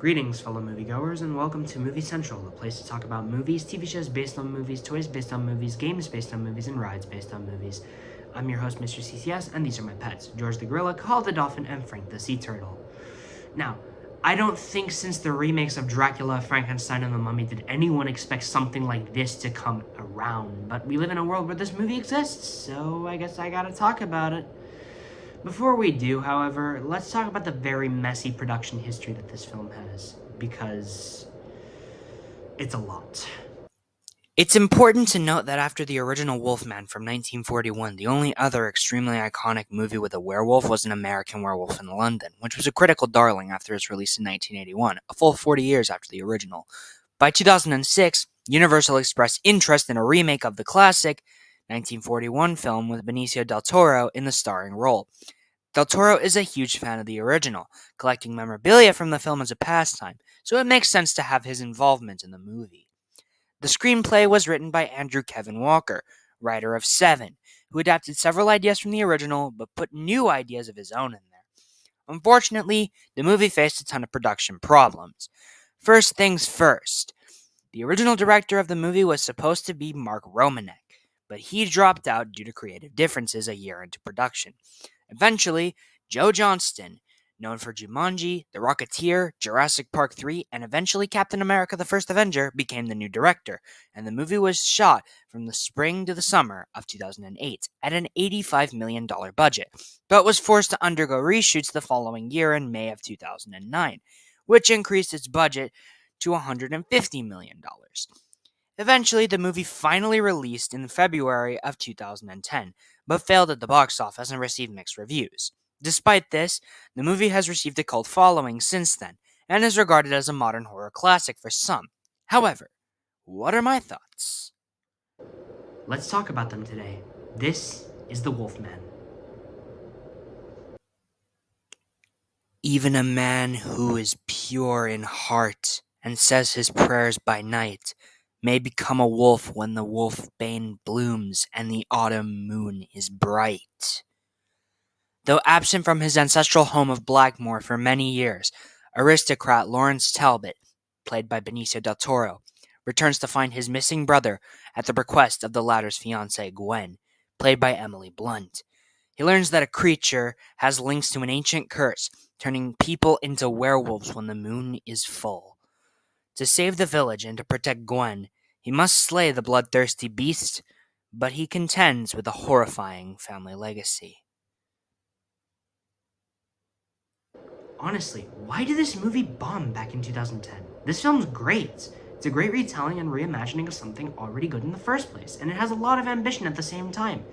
Greetings, fellow moviegoers, and welcome to Movie Central, a place to talk about movies, TV shows based on movies, toys based on movies, games based on movies, and rides based on movies. I'm your host, Mr. CCS, and these are my pets, George the Gorilla, Carl the Dolphin, and Frank the Sea Turtle. Now, I don't think since the remakes of Dracula, Frankenstein, and the Mummy did anyone expect something like this to come around, but we live in a world where this movie exists, so I guess I gotta talk about it. Before we do, however, let's talk about the very messy production history that this film has, because it's a lot. It's important to note that after the original Wolfman from 1941, the only other extremely iconic movie with a werewolf was An American Werewolf in London, which was a critical darling after its release in 1981, a full 40 years after the original. By 2006, Universal expressed interest in a remake of the classic 1941 film with Benicio del Toro in the starring role. Del Toro is a huge fan of the original, collecting memorabilia from the film as a pastime, so it makes sense to have his involvement in the movie. The screenplay was written by Andrew Kevin Walker, writer of Seven, who adapted several ideas from the original but put new ideas of his own in there. Unfortunately, the movie faced a ton of production problems. First things first, the original director of the movie was supposed to be Mark Romanek, but he dropped out due to creative differences a year into production. Eventually, Joe Johnston, known for Jumanji, The Rocketeer, Jurassic Park 3, and eventually Captain America the First Avenger, became the new director, and the movie was shot from the spring to the summer of 2008 at an $85 million budget, but was forced to undergo reshoots the following year in May of 2009, which increased its budget to $150 million. Eventually, the movie finally released in February of 2010, but failed at the box office and received mixed reviews. Despite this, the movie has received a cult following since then, and is regarded as a modern horror classic for some. However, what are my thoughts? Let's talk about them today. This is the Wolfman. Even a man who is pure in heart and says his prayers by night may become a wolf when the wolfbane blooms and the autumn moon is bright. Though absent from his ancestral home of Blackmore for many years, aristocrat Lawrence Talbot, played by Benicio del Toro, returns to find his missing brother at the request of the latter's fiancée Gwen, played by Emily Blunt. He learns that a creature has links to an ancient curse, turning people into werewolves when the moon is full. To save the village and to protect Gwen, he must slay the bloodthirsty beast, but he contends with a horrifying family legacy. Honestly, why did this movie bomb back in 2010? This film's great. It's a great retelling and reimagining of something already good in the first place, and it has a lot of ambition at the same time.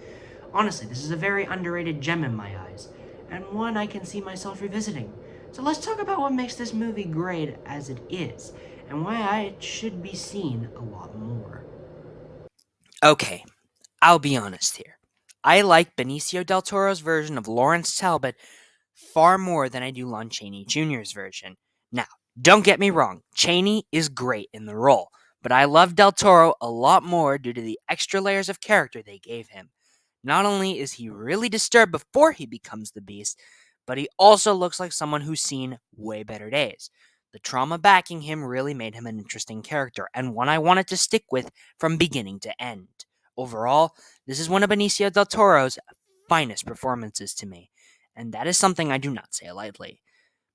Honestly, this is a very underrated gem in my eyes, and one I can see myself revisiting. So let's talk about what makes this movie great as it is, and why it should be seen a lot more. Okay, I'll be honest here. I like Benicio del Toro's version of Lawrence Talbot far more than I do Lon Chaney Jr.'s version. Now, don't get me wrong, Chaney is great in the role, but I love Del Toro a lot more due to the extra layers of character they gave him. Not only is he really disturbed before he becomes the Beast, but he also looks like someone who's seen way better days. The trauma backing him really made him an interesting character, and one I wanted to stick with from beginning to end. Overall, this is one of Benicio del Toro's finest performances to me, and that is something I do not say lightly.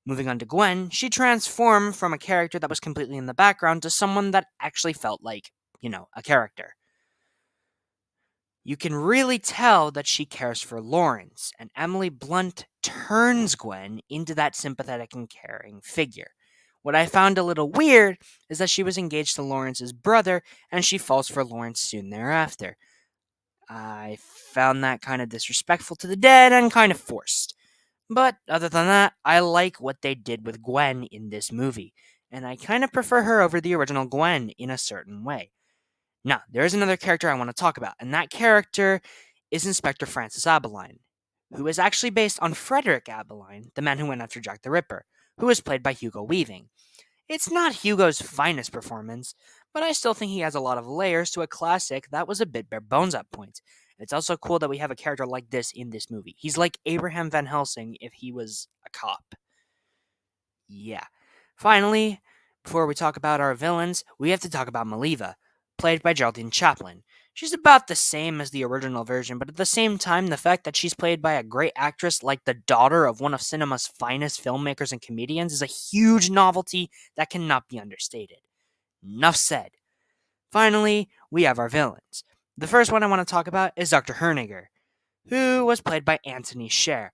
Moving on to Gwen, she transformed from a character that was completely in the background to someone that actually felt like, a character. You can really tell that she cares for Lawrence, and Emily Blunt turns Gwen into that sympathetic and caring figure. What I found a little weird is that she was engaged to Lawrence's brother, and she falls for Lawrence soon thereafter. I found that kind of disrespectful to the dead and kind of forced. But other than that, I like what they did with Gwen in this movie, and I kind of prefer her over the original Gwen in a certain way. Now, there is another character I want to talk about, and that character is Inspector Francis Abeline, who is actually based on Frederick Abeline, the man who went after Jack the Ripper, who is played by Hugo Weaving. It's not Hugo's finest performance, but I still think he has a lot of layers to a classic that was a bit bare bones at points. It's also cool that we have a character like this in this movie. He's like Abraham Van Helsing if he was a cop. Yeah. Finally, before we talk about our villains, we have to talk about Maliva, played by Geraldine Chaplin. She's about the same as the original version, but at the same time, the fact that she's played by a great actress like the daughter of one of cinema's finest filmmakers and comedians is a huge novelty that cannot be understated. Enough said. Finally, we have our villains. The first one I want to talk about is Dr. Herniger, who was played by Anthony Scher.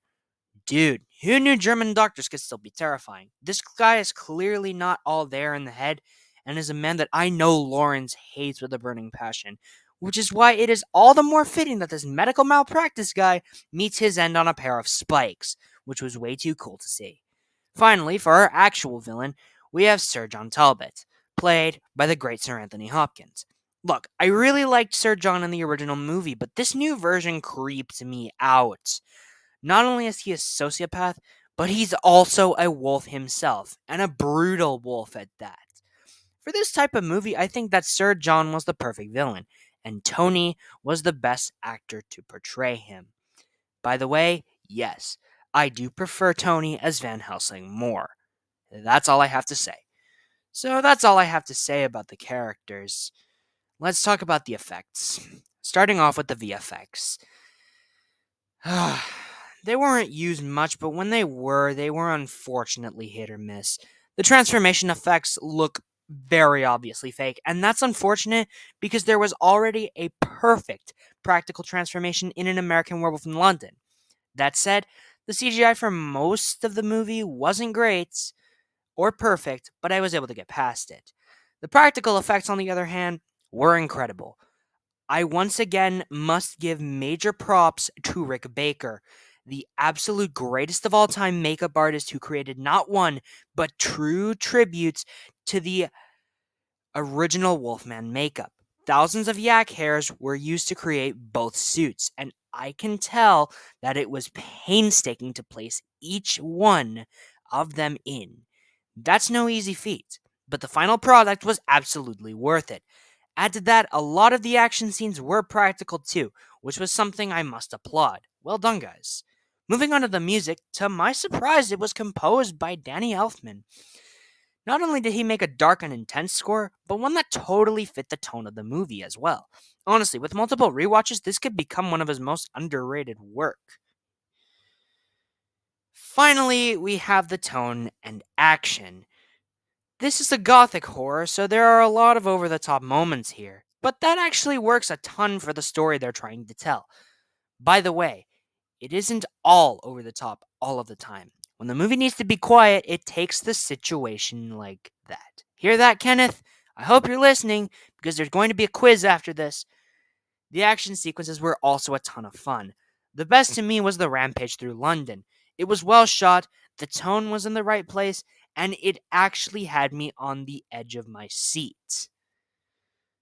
Dude, who knew German doctors could still be terrifying? This guy is clearly not all there in the head, and is a man that I know Lawrence hates with a burning passion, which is why it is all the more fitting that this medical malpractice guy meets his end on a pair of spikes, which was way too cool to see. Finally, for our actual villain, we have Sir John Talbot, played by the great Sir Anthony Hopkins. Look, I really liked Sir John in the original movie, but this new version creeps me out. Not only is he a sociopath, but he's also a wolf himself, and a brutal wolf at that. For this type of movie, I think that Sir John was the perfect villain, and Tony was the best actor to portray him. By the way, yes, I do prefer Tony as Van Helsing more. That's all I have to say. So that's all I have to say about the characters. Let's talk about the effects. Starting off with the VFX. They weren't used much, but when they were unfortunately hit or miss. The transformation effects look very obviously fake, and that's unfortunate because there was already a perfect practical transformation in An American Werewolf in London. That said, the CGI for most of the movie wasn't great or perfect, but I was able to get past it. The practical effects, on the other hand, were incredible. I once again must give major props to Rick Baker, the absolute greatest of all time makeup artist who created not one, but true tributes to the original Wolfman makeup. Thousands of yak hairs were used to create both suits, and I can tell that it was painstaking to place each one of them in. That's no easy feat, but the final product was absolutely worth it. Add to that, a lot of the action scenes were practical too, which was something I must applaud. Well done, guys. Moving on to the music, to my surprise, it was composed by Danny Elfman. Not only did he make a dark and intense score, but one that totally fit the tone of the movie as well. Honestly, with multiple rewatches, this could become one of his most underrated work. Finally, we have the tone and action. This is a gothic horror, so there are a lot of over the top moments here, but that actually works a ton for the story they're trying to tell. By the way, it isn't all over the top all of the time. When the movie needs to be quiet, it takes the situation like that. Hear that, Kenneth? I hope you're listening, because there's going to be a quiz after this. The action sequences were also a ton of fun. The best to me was the rampage through London. It was well shot, the tone was in the right place, and it actually had me on the edge of my seat.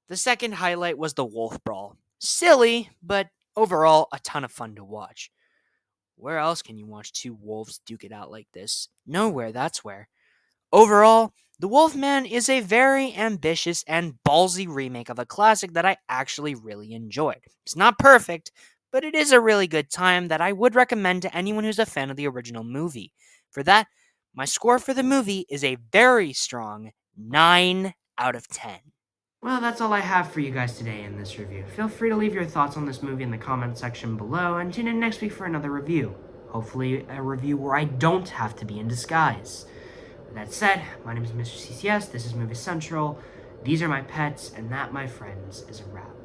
The second highlight was the wolf brawl. Silly, but overall a ton of fun to watch. Where else can you watch two wolves duke it out like this? Nowhere, that's where. Overall, The Wolfman is a very ambitious and ballsy remake of a classic that I actually really enjoyed. It's not perfect, but it is a really good time that I would recommend to anyone who's a fan of the original movie. For that, my score for the movie is a very strong 9 out of 10. Well, that's all I have for you guys today in this review. Feel free to leave your thoughts on this movie in the comment section below, and tune in next week for another review. Hopefully a review where I don't have to be in disguise. With that said, my name is Mr. CCS, this is Movie Central, these are my pets, and that, my friends, is a wrap.